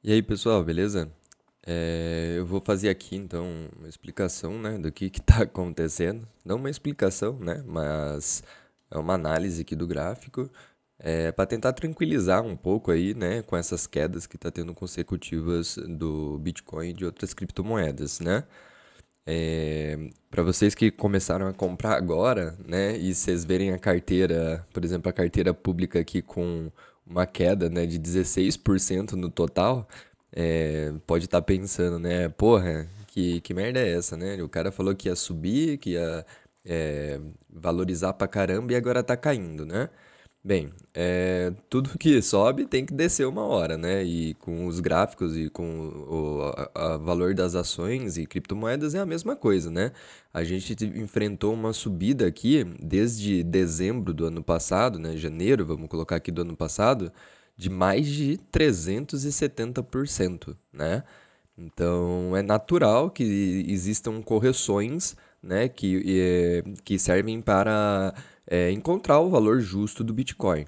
E aí, pessoal, beleza? Eu vou fazer aqui então uma explicação, né, do que está acontecendo. Não uma explicação, né, mas é uma análise aqui do gráfico, para tentar tranquilizar um pouco aí, né, com essas quedas que está tendo consecutivas do Bitcoin e de outras criptomoedas, né? Para vocês que começaram a comprar agora, né, e vocês verem a carteira, por exemplo, a carteira pública aqui com uma queda, né, de 16% no total, pode estar pensando, né, porra, que merda é essa, né? O cara falou que ia subir, que ia valorizar pra caramba e agora tá caindo, né? Bem, tudo que sobe tem que descer uma hora, né? E com os gráficos e com o valor das ações e criptomoedas é a mesma coisa, né? A gente enfrentou uma subida aqui desde dezembro do ano passado, né? Janeiro, vamos colocar aqui do ano passado, de mais de 370%, né? Então é natural que existam correções, né, que servem para encontrar o valor justo do Bitcoin.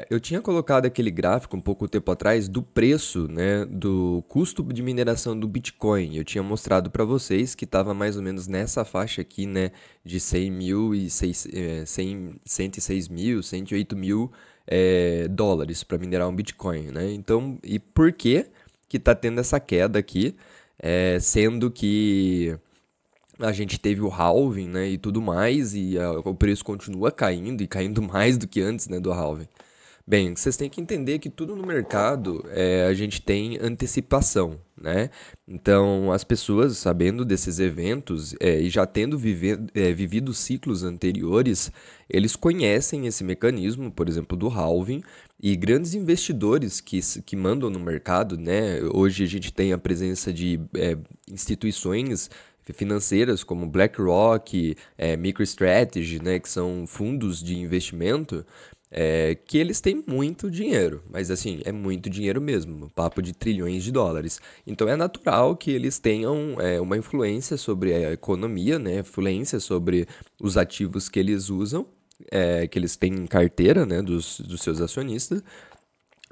Eu tinha colocado aquele gráfico um pouco tempo atrás do preço, né, do custo de mineração do Bitcoin. Eu tinha mostrado para vocês que estava mais ou menos nessa faixa aqui, né, de 100 mil e 106 mil, 108 mil dólares para minerar um Bitcoin, né? Então, e por que está tendo essa queda aqui, sendo que a gente teve o halving, né, e tudo mais, e o preço continua caindo e caindo mais do que antes, né, do halving. Bem, vocês têm que entender que tudo no mercado a gente tem antecipação, né? Então, as pessoas, sabendo desses eventos e já tendo vivido ciclos anteriores, eles conhecem esse mecanismo, por exemplo, do halving, e grandes investidores que mandam no mercado, né? Hoje a gente tem a presença de instituições financeiras como BlackRock, MicroStrategy, né, que são fundos de investimento, que eles têm muito dinheiro, mas assim, é muito dinheiro mesmo, papo de trilhões de dólares. Então é natural que eles tenham uma influência sobre a economia, né, influência sobre os ativos que eles usam, que eles têm em carteira, né, dos seus acionistas,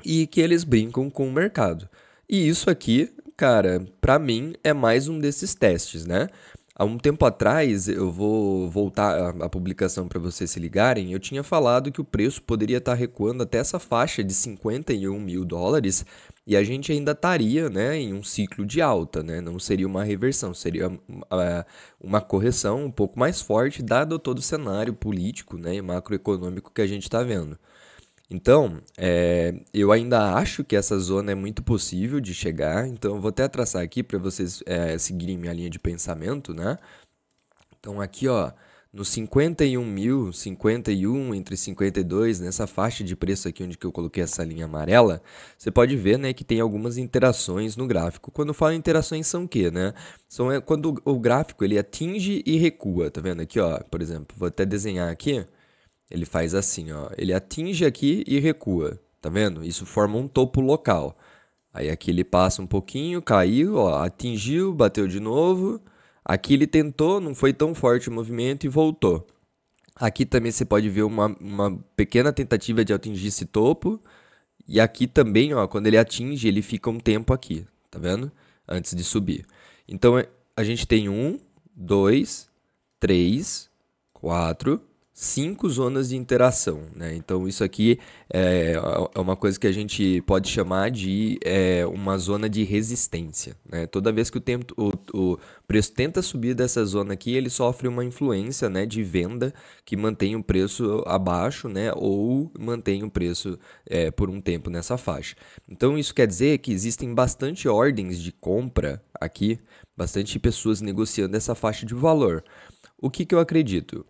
e que eles brincam com o mercado. E isso aqui, cara, pra mim é mais um desses testes, né? Há um tempo atrás, eu vou voltar a publicação para vocês se ligarem, eu tinha falado que o preço poderia estar recuando até essa faixa de 51 mil dólares e a gente ainda estaria, né, em um ciclo de alta, né? Não seria uma reversão, seria uma correção um pouco mais forte, dado todo o cenário político, né, e macroeconômico que a gente está vendo. Então, eu ainda acho que essa zona é muito possível de chegar, então eu vou até traçar aqui para vocês seguirem minha linha de pensamento, né? Então aqui, ó, no 51 mil, 51 entre 52, nessa faixa de preço aqui onde que eu coloquei essa linha amarela, você pode ver, né, que tem algumas interações no gráfico. Quando eu falo interações são o quê, né? São quando o gráfico ele atinge e recua, tá vendo aqui, ó? Por exemplo, vou até desenhar aqui. Ele faz assim, ó. Ele atinge aqui e recua. Tá vendo? Isso forma um topo local. Aí aqui ele passa um pouquinho, caiu, ó, atingiu, bateu de novo. Aqui ele tentou, não foi tão forte o movimento e voltou. Aqui também você pode ver uma pequena tentativa de atingir esse topo. E aqui também, ó, quando ele atinge, ele fica um tempo aqui, tá vendo? Antes de subir. Então a gente tem um, dois, três, quatro, cinco zonas de interação, né? Então isso aqui é uma coisa que a gente pode chamar de uma zona de resistência, né? Toda vez que o preço tenta subir dessa zona aqui, ele sofre uma influência, né, de venda que mantém o preço abaixo, né, ou mantém o preço por um tempo nessa faixa. Então isso quer dizer que existem bastante ordens de compra aqui, bastante pessoas negociando essa faixa de valor. O que eu acredito?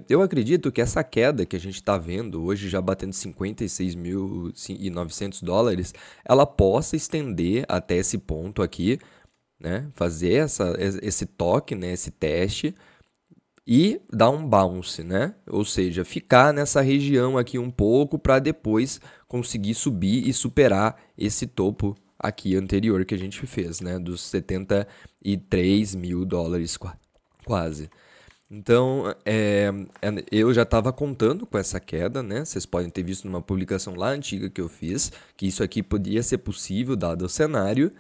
Eu acredito que essa queda que a gente está vendo hoje, já batendo 56.900 dólares, ela possa estender até esse ponto aqui, né? Fazer esse toque, né? Esse teste e dar um bounce, né? Ou seja, ficar nessa região aqui um pouco para depois conseguir subir e superar esse topo aqui anterior que a gente fez, né? Dos 73 mil dólares quase. Então, eu já estava contando com essa queda, né? Vocês podem ter visto numa publicação lá antiga que eu fiz, que isso aqui podia ser possível, dado o cenário,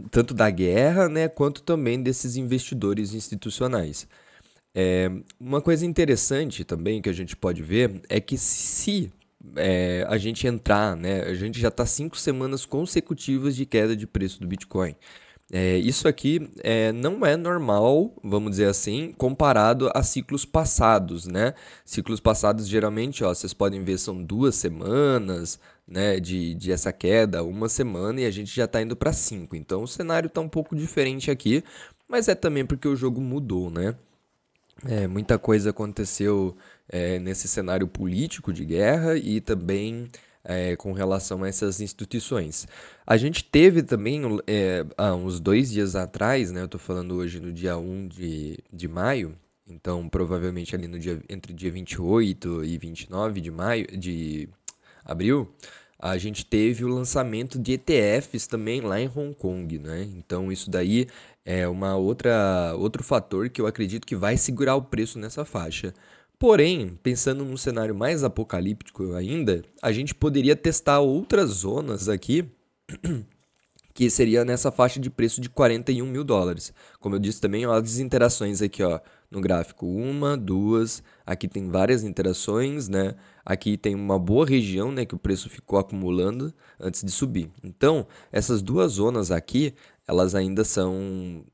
tanto da guerra, né, quanto também desses investidores institucionais. Uma coisa interessante também que a gente pode ver é que se a gente entrar, né, a gente já está 5 semanas consecutivas de queda de preço do Bitcoin. Isso aqui não é normal, vamos dizer assim, comparado a ciclos passados, né? Ciclos passados, geralmente, ó, vocês podem ver, são 2 semanas, né, de essa queda, uma semana, e a gente já está indo para 5. Então, o cenário está um pouco diferente aqui, mas é também porque o jogo mudou, né? Muita coisa aconteceu nesse cenário político de guerra e também com relação a essas instituições. A gente teve também, há uns 2 dias atrás, né, eu estou falando hoje no dia 1 de maio, então provavelmente ali no dia, entre dia 28 e 29 de maio, de abril, a gente teve o lançamento de ETFs também lá em Hong Kong, né? Então isso daí é outro fator que eu acredito que vai segurar o preço nessa faixa. Porém, pensando num cenário mais apocalíptico ainda, a gente poderia testar outras zonas aqui que seria nessa faixa de preço de 41 mil dólares. Como eu disse também, ó, as interações aqui, ó, no gráfico, uma, duas, aqui tem várias interações, né? Aqui tem uma boa região, né, que o preço ficou acumulando antes de subir. Então, essas duas zonas aqui, elas ainda são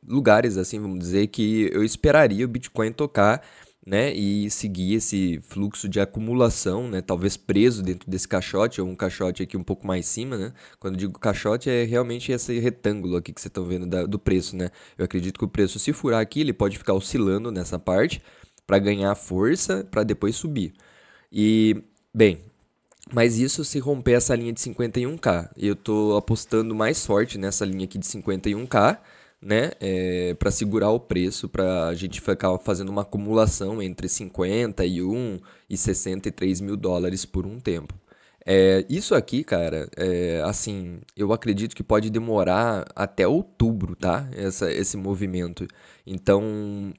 lugares, assim, vamos dizer, que eu esperaria o Bitcoin tocar, né, e seguir esse fluxo de acumulação, né, talvez preso dentro desse caixote, ou um caixote aqui um pouco mais cima, né. Quando eu digo caixote, é realmente esse retângulo aqui que vocês estão vendo do preço, né. Eu acredito que o preço, se furar aqui, ele pode ficar oscilando nessa parte para ganhar força, para depois subir. E, bem, mas isso se romper essa linha de 51K. Eu estou apostando mais forte nessa linha aqui de 51K, né? Para segurar o preço, para a gente ficar fazendo uma acumulação entre 51 e 63 mil dólares por um tempo. Isso aqui, cara, assim, eu acredito que pode demorar até outubro, tá? Esse movimento. Então,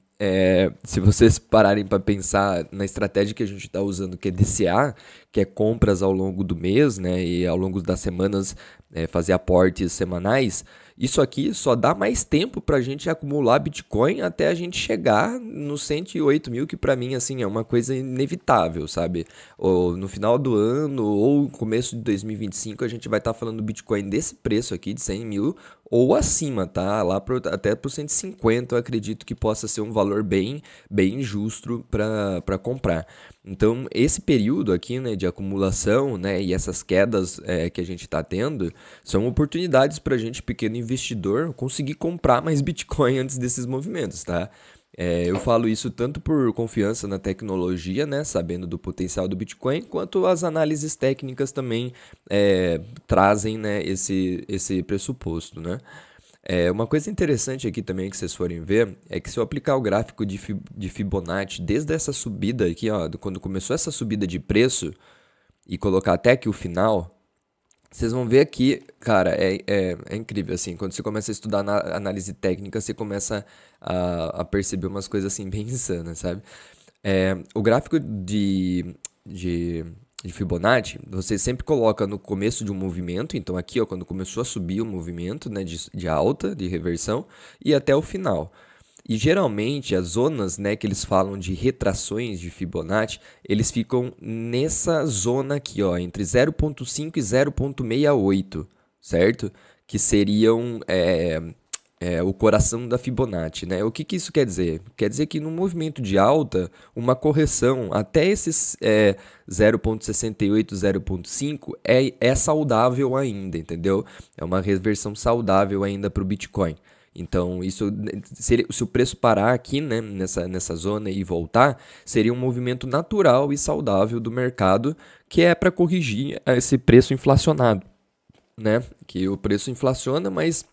se vocês pararem para pensar na estratégia que a gente está usando, que é DCA, que é compras ao longo do mês, né? E ao longo das semanas fazer aportes semanais, isso aqui só dá mais tempo para a gente acumular Bitcoin até a gente chegar nos 108 mil, que para mim assim é uma coisa inevitável, sabe? Ou no final do ano ou começo de 2025 a gente vai estar falando do Bitcoin desse preço aqui de 100 mil ou acima, tá? Lá até por 150 eu acredito que possa ser um valor bem, bem justo para comprar. Então, esse período aqui, né, de acumulação, né, e essas quedas que a gente está tendo, são oportunidades para a gente, pequeno investidor, conseguir comprar mais Bitcoin antes desses movimentos, tá? Eu falo isso tanto por confiança na tecnologia, né, sabendo do potencial do Bitcoin, quanto as análises técnicas também trazem, né, esse pressuposto, né? Uma coisa interessante aqui também que vocês forem ver é que se eu aplicar o gráfico de Fibonacci desde essa subida aqui, ó, quando começou essa subida de preço e colocar até aqui o final, vocês vão ver aqui, cara, é incrível, assim, quando você começa a estudar análise técnica, você começa a perceber umas coisas, assim, bem insanas, sabe? O gráfico de Fibonacci, você sempre coloca no começo de um movimento, então aqui, ó, quando começou a subir o movimento, né, de alta, de reversão, e até o final. E geralmente as zonas, né, que eles falam de retrações de Fibonacci, eles ficam nessa zona aqui, ó, entre 0,5 e 0,68, certo? Que seriam o coração da Fibonacci, né? O que isso quer dizer? Quer dizer que no movimento de alta, uma correção até esses 0,68, 0,5 é saudável ainda, entendeu? É uma reversão saudável ainda para o Bitcoin. Então, isso se o preço parar aqui, né, nessa zona e voltar, seria um movimento natural e saudável do mercado, que é para corrigir esse preço inflacionado, né? Que o preço inflaciona, mas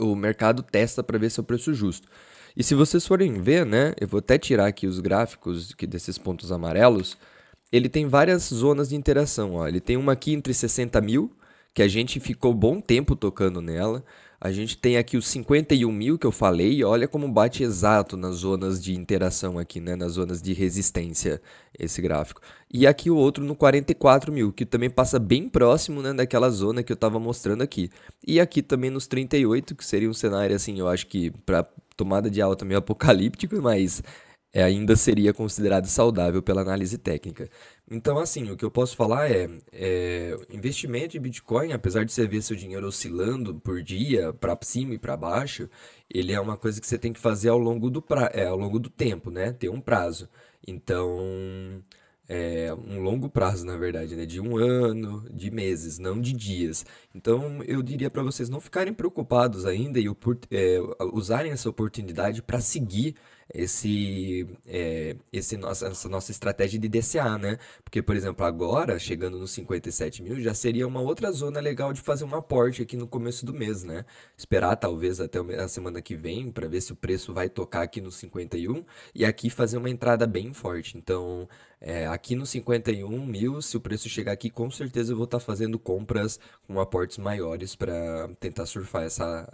o mercado testa para ver se é o preço justo. E se vocês forem ver, né, eu vou até tirar aqui os gráficos desses pontos amarelos, ele tem várias zonas de interação. Ó. Ele tem uma aqui entre 60 mil, que a gente ficou bom tempo tocando nela. A gente tem aqui os 51 mil que eu falei, e olha como bate exato nas zonas de interação aqui, né? Nas zonas de resistência, esse gráfico. E aqui o outro no 44 mil, que também passa bem próximo, né, daquela zona que eu estava mostrando aqui. E aqui também nos 38, que seria um cenário, assim, eu acho que para tomada de alta meio apocalíptico, mas ainda seria considerado saudável pela análise técnica. Então, assim, o que eu posso falar investimento em Bitcoin, apesar de você ver seu dinheiro oscilando por dia, para cima e para baixo, ele é uma coisa que você tem que fazer ao longo do tempo, né? Ter um prazo. Então, um longo prazo, na verdade, né? De um ano, de meses, não de dias. Então, eu diria para vocês não ficarem preocupados ainda e usarem essa oportunidade para seguir essa nossa estratégia de DCA, né? Porque, por exemplo, agora, chegando nos 57 mil, já seria uma outra zona legal de fazer um aporte aqui no começo do mês, né? Esperar talvez até a semana que vem para ver se o preço vai tocar aqui no 51 e aqui fazer uma entrada bem forte. Então, aqui no 51 mil, se o preço chegar aqui, com certeza eu vou estar fazendo compras com aportes maiores para tentar surfar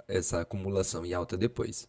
essa acumulação em alta depois.